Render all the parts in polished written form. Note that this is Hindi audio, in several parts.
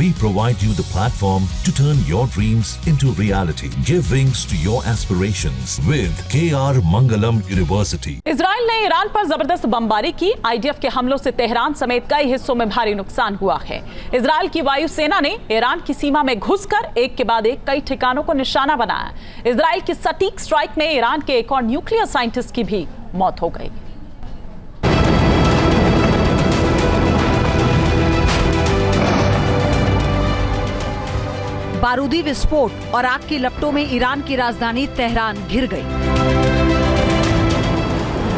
We provide you the platform to turn your dreams into reality. Give wings to your aspirations with KR Mangalam University. Israel ने ईरान पर जबरदस्त बमबारी की। आईडीएफ के हमलों से तेहरान समेत कई हिस्सों में भारी नुकसान हुआ है। इजराइल की वायुसेना ने ईरान की सीमा में घुसकर एक के बाद एक कई ठिकानों को निशाना बनाया। इजराइल की सटीक स्ट्राइक में ईरान के एक और न्यूक्लियर साइंटिस्ट की भी मौत हो गई। बारूदी विस्फोट और आग की लपटों में ईरान की राजधानी तेहरान घिर गई।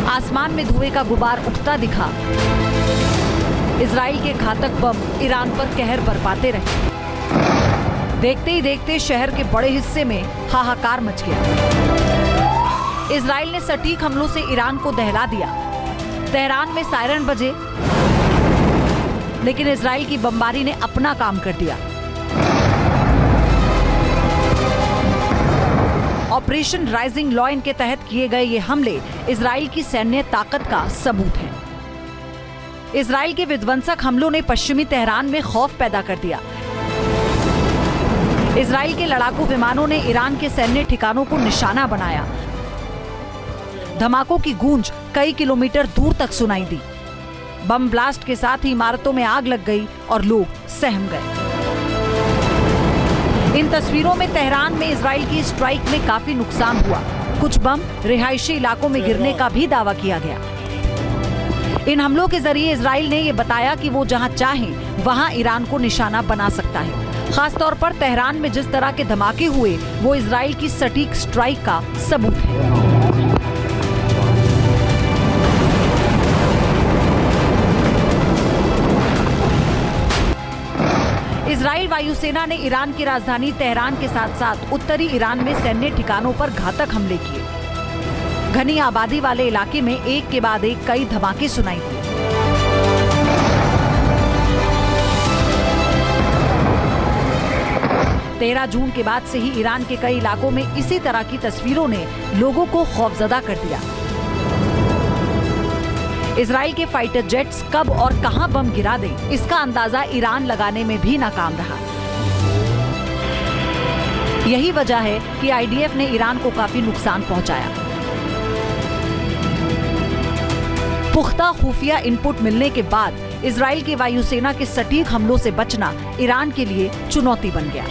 आसमान में धुएं का गुबार उठता दिखा। इजराइल के घातक बम ईरान पर कहर बरपाते रहे। देखते ही देखते शहर के बड़े हिस्से में हाहाकार मच गया। इजराइल ने सटीक हमलों से ईरान को दहला दिया। तेहरान में सायरन बजे, लेकिन इजराइल की बमबारी ने अपना काम कर दिया। ऑपरेशन राइजिंग लॉयन के तहत किए गए ये हमले इजराइल की सैन्य ताकत का सबूत हैं। इजराइल के विध्वंसक हमलों ने पश्चिमी तेहरान में खौफ पैदा कर दिया। इजराइल के लड़ाकू विमानों ने ईरान के सैन्य ठिकानों को निशाना बनाया। धमाकों की गूंज कई किलोमीटर दूर तक सुनाई दी। बम ब्लास्ट के साथ ही इमारतों में आग लग गई और लोग सहम गए। इन तस्वीरों में तेहरान में इजराइल की स्ट्राइक में काफी नुकसान हुआ। कुछ बम रिहायशी इलाकों में गिरने का भी दावा किया गया। इन हमलों के जरिए इजराइल ने यह बताया कि वो जहां चाहे वहां ईरान को निशाना बना सकता है। खासतौर पर तेहरान में जिस तरह के धमाके हुए वो इजराइल की सटीक स्ट्राइक का सबूत है। इजराइल वायुसेना ने ईरान की राजधानी तेहरान के साथ साथ उत्तरी ईरान में सैन्य ठिकानों पर घातक हमले किए। घनी आबादी वाले इलाके में एक के बाद एक कई धमाके सुनाई दिए। तेरह जून के बाद से ही ईरान के कई इलाकों में इसी तरह की तस्वीरों ने लोगों को खौफजदा कर दिया। इजराइल के फाइटर जेट्स कब और कहां बम गिरा दें, इसका अंदाजा ईरान लगाने में भी नाकाम रहा। यही वजह है कि आईडीएफ ने ईरान को काफी नुकसान पहुंचाया। पुख्ता खुफिया इनपुट मिलने के बाद इजराइल की वायुसेना के सटीक हमलों से बचना ईरान के लिए चुनौती बन गया।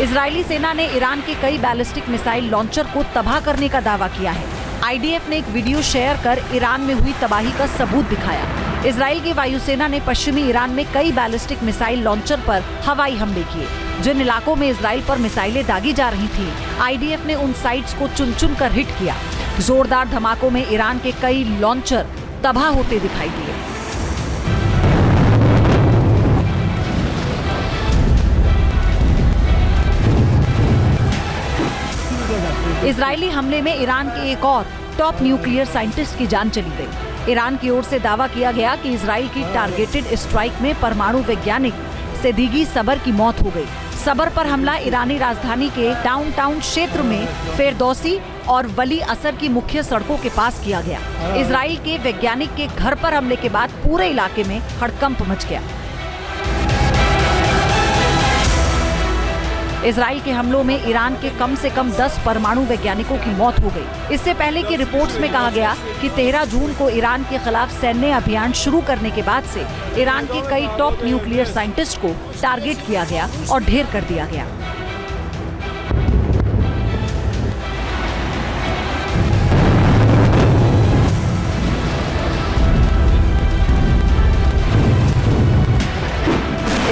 इजरायली सेना ने ईरान के कई बैलिस्टिक मिसाइल लॉन्चर को तबाह करने का दावा किया है। आईडीएफ ने एक वीडियो शेयर कर ईरान में हुई तबाही का सबूत दिखाया। इजराइल की वायुसेना ने पश्चिमी ईरान में कई बैलिस्टिक मिसाइल लॉन्चर पर हवाई हमले किए। जिन इलाकों में इजराइल पर मिसाइलें दागी जा रही थी, आईडीएफ ने उन साइट्स को चुन चुन कर हिट किया। जोरदार धमाकों में ईरान के कई लॉन्चर तबाह होते दिखाई दिए। इजरायली हमले में ईरान के एक और टॉप न्यूक्लियर साइंटिस्ट की जान चली गई। ईरान की ओर से दावा किया गया कि इजराइल की टारगेटेड स्ट्राइक में परमाणु वैज्ञानिक सेदिगी सबर की मौत हो गई। सबर पर हमला ईरानी राजधानी के डाउनटाउन क्षेत्र में फेरदौसी और वली असर की मुख्य सड़कों के पास किया गया। इजराइल के वैज्ञानिक के घर पर हमले के बाद पूरे इलाके में हड़कंप मच गया। इजराइल के हमलों में ईरान के कम से कम 10 परमाणु वैज्ञानिकों की मौत हो गई। इससे पहले की रिपोर्ट्स में कहा गया कि 13 जून को ईरान के खिलाफ सैन्य अभियान शुरू करने के बाद से ईरान के कई टॉप न्यूक्लियर साइंटिस्ट को टारगेट किया गया और ढेर कर दिया गया।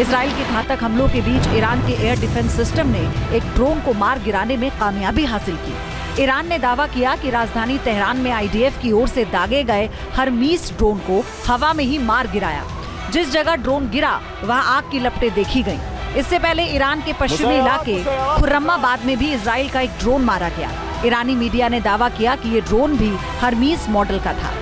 इजराइल के घातक हमलों के बीच ईरान के एयर डिफेंस सिस्टम ने एक ड्रोन को मार गिराने में कामयाबी हासिल की। ईरान ने दावा किया कि राजधानी तेहरान में आईडीएफ की ओर से दागे गए हरमीस ड्रोन को हवा में ही मार गिराया। जिस जगह ड्रोन गिरा वहां आग की लपटें देखी गईं। इससे पहले ईरान के पश्चिमी इलाके खुर्रमाबाद में भी इजराइल का एक ड्रोन मारा गया। ईरानी मीडिया ने दावा किया कि ये ड्रोन भी हरमीस मॉडल का था।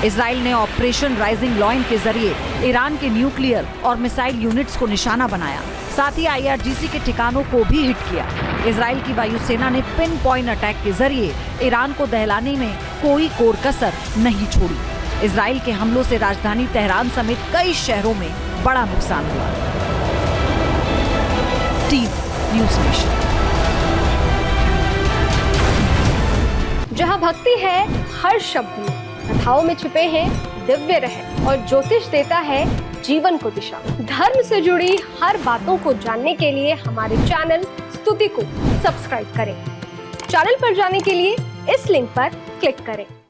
इजराइल ने ऑपरेशन राइजिंग लॉयन के जरिए ईरान के न्यूक्लियर और मिसाइल यूनिट्स को निशाना बनाया। साथ ही IRGC के ठिकानों को भी हिट किया। इजराइल की वायुसेना ने पिन पॉइंट अटैक के जरिए ईरान को दहलाने में कोई कोर कसर नहीं छोड़ी। इजराइल के हमलों से राजधानी तेहरान समेत कई शहरों में बड़ा नुकसान हुआ। TV news nation. जहां भक्ति है हर शब्द में, कथाओं में छुपे हैं दिव्य रहस्य और ज्योतिष देता है जीवन को दिशा। धर्म से जुड़ी हर बातों को जानने के लिए हमारे चैनल स्तुति को सब्सक्राइब करें। चैनल पर जाने के लिए इस लिंक पर क्लिक करें।